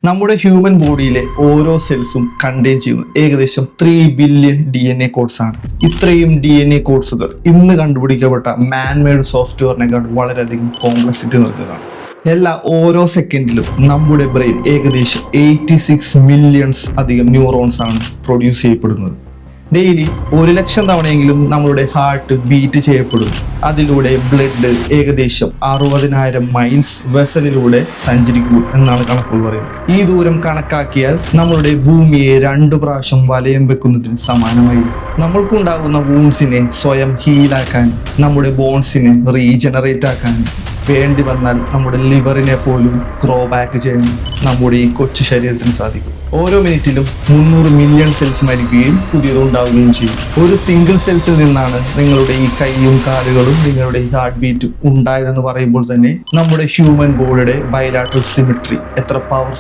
നമ്മുടെ ഹ്യൂമൻ ബോഡിയിലെ ഓരോ സെൽസും കണ്ടെയ്ൻ ചെയ്യുന്നു ഏകദേശം 3 ബില്യൺ DNA കോഡ്സ് ആണ്. ഇത്രയും DNA കോഡ്സുകൾ ഇന്ന് കണ്ടുപിടിക്കപ്പെട്ട മാൻമെയ്ഡ് സോഫ്റ്റ്വെയറിനേക്കാൾ വളരെയധികം കോംപ്ലക്സിറ്റി നിറഞ്ഞതാണ്. ഓരോ സെക്കൻഡിലും നമ്മുടെ ബ്രെയിൻ ഏകദേശം 86 മില്യൺസ് അധികം ന്യൂറോൺസ് ആണ് പ്രൊഡ്യൂസ് ചെയ്യപ്പെടുന്നത്. ഡെയിലി 1,00,000 തവണയെങ്കിലും നമ്മളുടെ ഹാർട്ട് ബീറ്റ് ചെയ്യപ്പെടും. അതിലൂടെ ബ്ലഡ് ഏകദേശം 60,000 മൈൽസ് വെസലിലൂടെ സഞ്ചരിക്കൂ എന്നാണ് കണക്കുകൾ പറയുന്നത്. ഈ ദൂരം കണക്കാക്കിയാൽ നമ്മളുടെ ഭൂമിയെ 2 പ്രാവശ്യം വലയം വെക്കുന്നതിന് സമാനമായി. നമ്മൾക്കുണ്ടാകുന്ന വൂൺസിനെ സ്വയം ഹീലാക്കാൻ, നമ്മുടെ ബോൺസിനെ റീജനറേറ്റ് ആക്കാൻ, വേണ്ടി വന്നാൽ നമ്മുടെ ലിവറിനെ പോലും ത്രോ ബാക്ക് ചെയ്യാൻ നമ്മുടെ ഈ കൊച്ചു ശരീരത്തിന് സാധിക്കും. ഓരോ മിനിറ്റിലും 300 മില്യൺ സെൽസ് മരിക്കുകയും പുതിയത് ഉണ്ടാവുകയും ചെയ്യും. ഒരു സിംഗിൾ സെൽസിൽ നിന്നാണ് നിങ്ങളുടെ ഈ കൈയും കാലുകളും നിങ്ങളുടെ ഈ ഹാർട്ട് ബീറ്റും ഉണ്ടായതെന്ന് പറയുമ്പോൾ തന്നെ നമ്മുടെ ഹ്യൂമൻ ബോഡിയുടെ ബൈലാറ്ററൽ സിമെട്രി എത്ര പവർഫുൾ